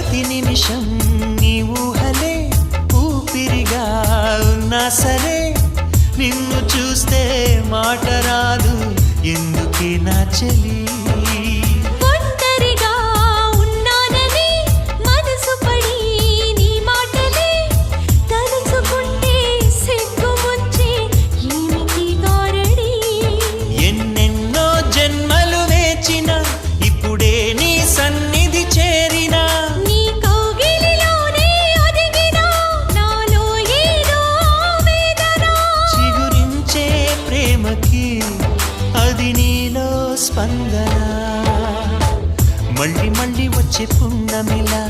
ప్రతి నిమిషం నీ ఊహలే ఊపిరిగా ఉన్నా సరే నిన్ను చూస్తే మాట రాదు ఎందుకే నా చెలి అది నీలో స్పందన మళ్ళీ మళ్ళీ వచ్చే పున్నమిలా